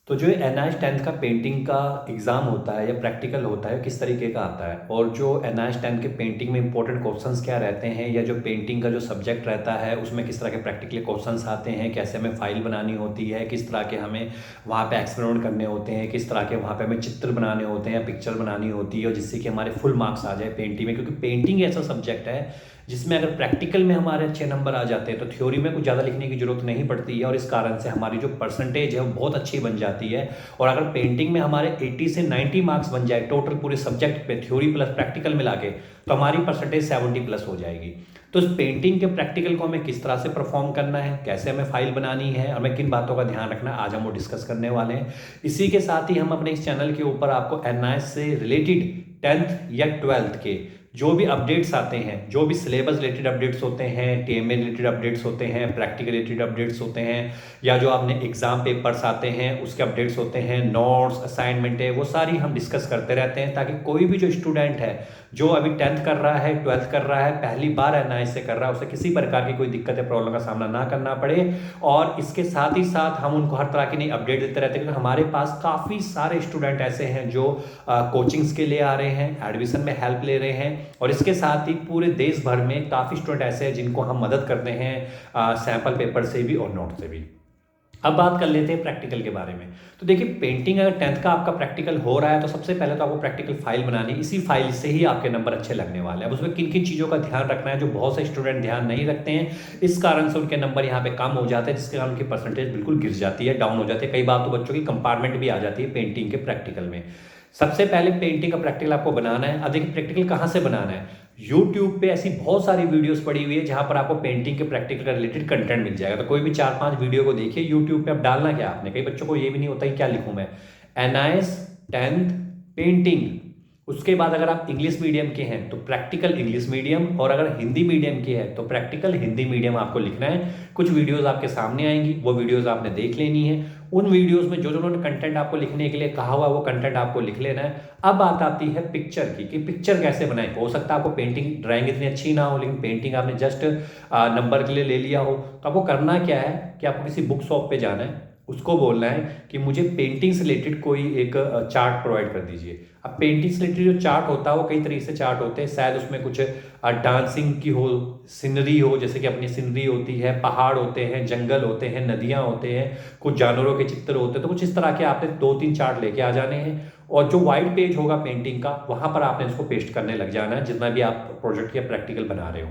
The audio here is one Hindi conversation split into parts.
तो जो एनआईएस 10th का पेंटिंग का एग्ज़ाम होता है या प्रैक्टिकल होता है किस तरीके का आता है, और जो एनआईएस 10th के पेंटिंग में इंपॉर्टेंट क्वेश्चंस क्या रहते हैं, या जो पेंटिंग का जो सब्जेक्ट रहता है उसमें किस तरह के प्रैक्टिकली क्वेश्चंस आते हैं, कैसे हमें फाइल बनानी होती है, किस तरह के हमें वहाँ पे एक्सपेरिमेंट करने होते हैं, किस तरह के वहाँ पे हमें चित्र बनाने होते हैं या पिक्चर बनानी होती है, और जिससे कि हमारे फुल मार्क्स आ जाए पेंटिंग में। क्योंकि पेंटिंग ऐसा सब्जेक्ट है जिसमें अगर प्रैक्टिकल में हमारे अच्छे नंबर आ जाते हैं तो थ्योरी में कुछ ज़्यादा लिखने की ज़रूरत नहीं पड़ती है, और इस कारण से हमारी जो परसेंटेज है वो बहुत अच्छी बन जाती है। और अगर पेंटिंग में हमारे 80 से 90 मार्क्स बन जाए टोटल पूरे सब्जेक्ट पे, थ्योरी प्लस प्रैक्टिकल मिला के, तो हमारी परसेंटेज 70 प्लस हो जाएगी। तो इस पेंटिंग के प्रैक्टिकल को हमें किस तरह से परफॉर्म करना है, कैसे हमें फाइल बनानी है, और हमें किन बातों का ध्यान रखना है, आज हम वो डिस्कस करने वाले हैं। इसी के साथ ही हम अपने इस चैनल के ऊपर आपको एनआईएस से रिलेटेड 10th या 12th के जो भी अपडेट्स आते हैं, जो भी सिलेबस रिलेटेड अपडेट्स होते हैं, टीएमए रिलेटेड अपडेट्स होते हैं, प्रैक्टिकल रिलेटेड अपडेट्स होते हैं, या जो आपने एग्जाम पेपर्स आते हैं उसके अपडेट्स होते हैं, नोट्स असाइनमेंट है, वो सारी हम डिस्कस करते रहते हैं, ताकि कोई भी जो स्टूडेंट है जो अभी 10th कर रहा है, 12th कर रहा है, पहली बार एनआईएस से कर रहा है, उसे किसी प्रकार की कोई दिक्कत या प्रॉब्लम का सामना ना करना पड़े। और इसके साथ ही साथ हम उनको हर तरह की नई अपडेट देते रहते हैं, क्योंकि हमारे पास काफ़ी सारे स्टूडेंट ऐसे हैं जो कोचिंग्स के लिए आ रहे हैं, एडमिशन में हेल्प ले रहे हैं, और इसके साथ ही पूरे देश भर में काफ़ी स्टूडेंट ऐसे हैं जिनको हम मदद करते हैं सैम्पल पेपर से भी और नोट से भी। अब बात कर लेते हैं प्रैक्टिकल के बारे में। तो देखिए, पेंटिंग अगर 10th का आपका प्रैक्टिकल हो रहा है तो सबसे पहले तो आपको प्रैक्टिकल फाइल बनानी है। इसी फाइल से ही आपके नंबर अच्छे लगने वाले हैं। अब उसमें किन किन चीज़ों का ध्यान रखना है जो बहुत से स्टूडेंट ध्यान नहीं रखते हैं, इस कारण से उनके नंबर यहाँ पे कम हो जाते हैं, जिसके कारण उनकी परसेंटेज बिल्कुल गिर जाती है, डाउन हो जाती है। कई बार तो बच्चों की कंपार्टमेंट भी आ जाती है पेंटिंग के प्रैक्टिकल में। सबसे पहले पेंटिंग का प्रैक्टिकल आपको बनाना है। अब देखिए, प्रैक्टिकल कहाँ से बनाना है। यूट्यूब पे ऐसी बहुत सारी वीडियोस पड़ी हुई है जहां पर आपको पेंटिंग के प्रैक्टिकल का रिलेटेड कंटेंट मिल जाएगा। तो कोई भी 4-5 वीडियो को देखिए यूट्यूब पे। अब डालना क्या आपने, कई बच्चों को ये भी नहीं होता कि क्या लिखूं मैं, एनआईएस 10th पेंटिंग। उसके बाद अगर आप इंग्लिश मीडियम के हैं तो प्रैक्टिकल इंग्लिश मीडियम, और अगर हिंदी मीडियम के हैं तो प्रैक्टिकल हिंदी मीडियम आपको लिखना है। कुछ वीडियोस आपके सामने आएंगी, वो वीडियोस आपने देख लेनी है। उन वीडियोस में जो जो उन्होंने कंटेंट आपको लिखने के लिए कहा हुआ वो कंटेंट आपको लिख लेना है। अब बात आती है पिक्चर की, कि पिक्चर कैसे बनाए। हो सकता है आपको पेंटिंग ड्राइंग इतनी अच्छी ना हो, लेकिन पेंटिंग आपने जस्ट नंबर के लिए ले लिया हो, तो आपको करना क्या है कि आपको किसी बुक शॉप पे जाना है, उसको बोलना है कि मुझे पेंटिंग से रिलेटेड कोई एक चार्ट प्रोवाइड कर दीजिए। अब पेंटिंग से रिलेटेड जो चार्ट होता है वो कई तरीके से चार्ट होते हैं, शायद उसमें कुछ डांसिंग की हो, सीनरी हो, जैसे कि अपनी सीनरी होती है, पहाड़ होते हैं, जंगल होते हैं, नदियाँ होते हैं, कुछ जानवरों के चित्र होते हैं। तो कुछ इस तरह के आपने 2-3 चार्ट लेके आ जाने हैं, और जो वाइट पेज होगा पेंटिंग का वहाँ पर आपने इसको पेस्ट करने लग जाना है, जितना भी आप प्रोजेक्ट या प्रैक्टिकल बना रहे हो।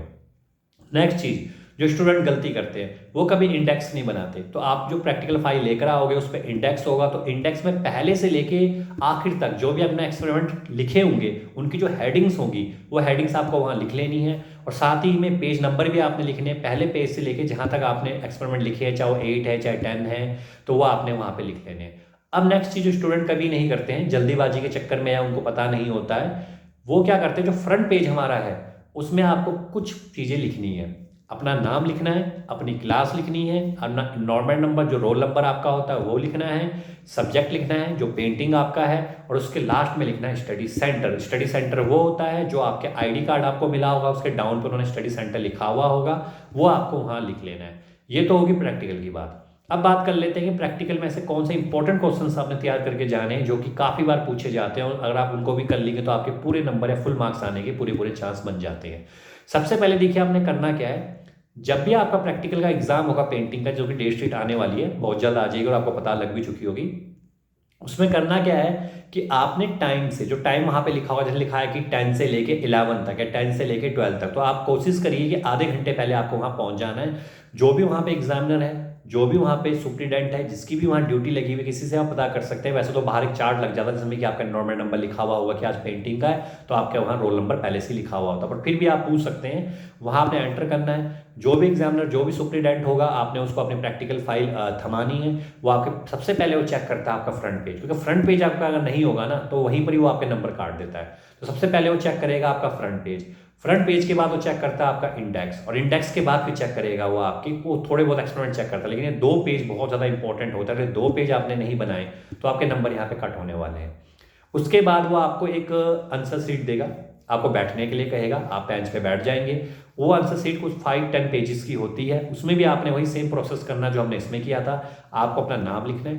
नेक्स्ट चीज़, जो स्टूडेंट गलती करते हैं वो कभी इंडेक्स नहीं बनाते। तो आप जो प्रैक्टिकल फाइल लेकर आओगे उस पर इंडेक्स होगा, तो इंडेक्स में पहले से लेके आखिर तक जो भी अपने एक्सपेरिमेंट लिखे होंगे उनकी जो हेडिंग्स होंगी वो हेडिंग्स आपको वहाँ लिख लेनी है। और साथ ही में पेज नंबर भी आपने लिखने हैं, पहले पेज से लेके जहाँ तक आपने एक्सपेरिमेंट लिखे हैं, चाहे वो 8 है चाहे 10 है, तो वो आपने वहाँ पे लिख लेने हैं। अब नेक्स्ट चीज़ जो स्टूडेंट कभी नहीं करते हैं जल्दीबाजी के चक्कर में, या उनको पता नहीं होता है, वो क्या करते हैं, जो फ्रंट पेज हमारा है उसमें आपको कुछ चीज़ें लिखनी है। अपना नाम लिखना है, अपनी क्लास लिखनी है, अपना नॉर्मल नंबर जो रोल नंबर आपका होता है वो लिखना है, सब्जेक्ट लिखना है जो पेंटिंग आपका है, और उसके लास्ट में लिखना है स्टडी सेंटर। स्टडी सेंटर वो होता है जो आपके आईडी कार्ड आपको मिला होगा, उसके डाउन पर उन्होंने स्टडी सेंटर लिखा हुआ होगा, वो आपको वहाँ लिख लेना है। ये तो होगी प्रैक्टिकल की बात। अब बात कर लेते हैं कि प्रैक्टिकल में ऐसे कौन से इंपॉर्टेंट क्वेश्चंस आपने तैयार करके जाने हैं जो कि काफ़ी बार पूछे जाते हैं, और अगर आप उनको भी कर लेंगे तो आपके पूरे नंबर या फुल मार्क्स आने के पूरे पूरे चांस बन जाते हैं। सबसे पहले देखिए, आपने करना क्या है। जब भी आपका प्रैक्टिकल का एग्जाम होगा पेंटिंग का, जो कि डेट शीट आने वाली है, बहुत जल्द आ जाएगी और आपको पता लग भी चुकी होगी, उसमें करना क्या है कि आपने टाइम से, जो टाइम वहां पे लिखा होगा, जैसे लिखा है कि 10 से लेके 11 तक या 10 से लेके 12 तक, तो आप कोशिश करिए कि आधे घंटे पहले आपको वहां पहुंच जाना है। जो भी वहां पे एग्जामिनर है, जो भी वहां पे सुप्रीडेंट है, जिसकी भी वहां ड्यूटी लगी हुई, किसी से आप पता कर सकते हैं। वैसे तो बाहर एक चार्ट लग जाता है जिसमें कि आपका नॉर्मल नंबर लिखा हुआ होगा कि आज पेंटिंग का है, तो आपके वहाँ रोल नंबर पहले से लिखा हुआ होता है, पर फिर भी आप पूछ सकते हैं। वहाँ आपने एंटर करना है। जो भी एग्जामिनर, जो भी सुप्रीडेंट होगा, आपने उसको अपनी प्रैक्टिकल फाइल थमानी है। वो आपके सबसे पहले वो चेक करता है आपका फ्रंट पेज, क्योंकि फ्रंट पेज आपका अगर नहीं होगा ना तो वहीं पर ही वो आपके नंबर काट देता है। तो सबसे पहले वो चेक करेगा आपका फ्रंट पेज। फ्रंट पेज के बाद वो चेक करता है आपका इंडेक्स, और इंडेक्स के बाद फिर चेक करेगा वो आपकी, वो थोड़े बहुत एक्सपेरिमेंट चेक करता है। लेकिन ये 2 पेज बहुत ज़्यादा इंपॉर्टेंट होता है। अगर 2 पेज आपने नहीं बनाए तो आपके नंबर यहाँ पे कट होने वाले हैं। उसके बाद वो आपको एक आंसर शीट देगा, आपको बैठने के लिए कहेगा, आप बेंच पे बैठ जाएंगे। वो आंसर शीट कुछ 5-10 पेजेस की होती है, उसमें भी आपने वही सेम प्रोसेस करना जो हमने इसमें किया था। आपको अपना नाम लिखना है,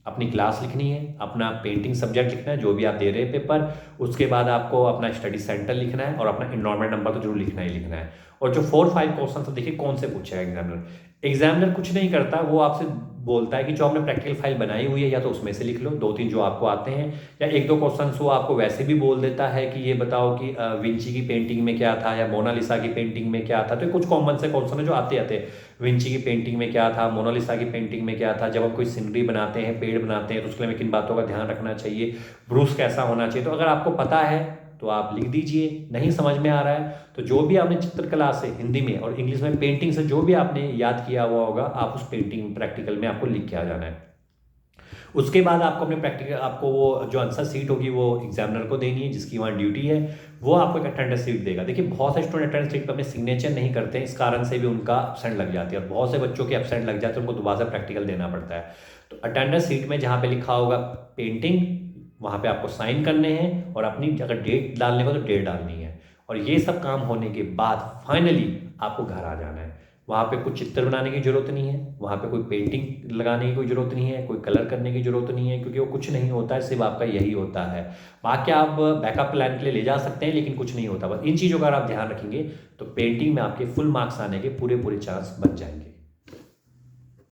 अपनी क्लास लिखनी है, अपना पेंटिंग सब्जेक्ट लिखना है जो भी आप दे रहे हैं पेपर, उसके बाद आपको अपना स्टडी सेंटर लिखना है और अपना इनरोलमेंट नंबर तो जरूर लिखना ही लिखना है। और जो 4-5 क्वेश्चन तो देखिए कौन से पूछे एग्जामिनर। एग्जामिनर कुछ नहीं करता, वो आपसे बोलता है कि जो आपने प्रैक्टिकल फाइल बनाई हुई है या तो उसमें से लिख लो 2-3 जो आपको आते हैं, या 1-2 क्वेश्चन वो आपको वैसे भी बोल देता है कि ये बताओ कि विंची की पेंटिंग में क्या था या मोनालिसा की पेंटिंग में क्या था। तो कुछ कॉमन से क्वेश्चन है जो आते आते हैं, विंची की पेंटिंग में क्या था, मोनालिसा की पेंटिंग में क्या था, जब आप कोई सीनरी बनाते हैं, पेड़ बनाते हैं, तो उसके लिए हमें किन बातों का ध्यान रखना चाहिए, ब्रूस कैसा होना चाहिए। तो अगर आपको पता है तो आप लिख दीजिए, नहीं समझ में आ रहा है तो जो भी आपने चित्रकला से हिंदी में और इंग्लिश में पेंटिंग से जो भी आपने याद किया हुआ होगा, आप उस पेंटिंग प्रैक्टिकल में आपको लिख के आ जाना है। उसके बाद आपको अपने प्रैक्टिकल, आपको वो जो आंसर सीट होगी वो एग्जामिनर को देनी है, जिसकी वहाँ ड्यूटी है, वो आपको एक अटेंडेंस सीट देगा। देखिए बहुत से स्टूडेंट अटेंडेंस सीट पर अपने सिग्नेचर नहीं करते हैं, इस कारण से भी उनका एब्सेंट लग जाती है, और बहुत से बच्चों के एब्सेंट लग जाते हैं, उनको दोबारा से प्रैक्टिकल देना पड़ता है। तो अटेंडेंस सीट में जहाँ पे लिखा होगा पेंटिंग, वहाँ पे आपको साइन करने हैं, और अपनी अगर डेट डालने को तो डेट डालनी है। और ये सब काम होने के बाद फाइनली आपको घर आ जाना है। वहाँ पे कुछ चित्र बनाने की जरूरत नहीं है, वहाँ पे कोई पेंटिंग लगाने की कोई जरूरत नहीं है, कोई कलर करने की जरूरत नहीं है, क्योंकि वो कुछ नहीं होता है, सिर्फ आपका यही होता है। बाकी आप बैकअप प्लान के लिए ले जा सकते हैं, लेकिन कुछ नहीं होता। बस इन चीज़ों का अगर आप ध्यान रखेंगे तो पेंटिंग में आपके फुल मार्क्स आने के पूरे पूरे चांस बन जाएंगे।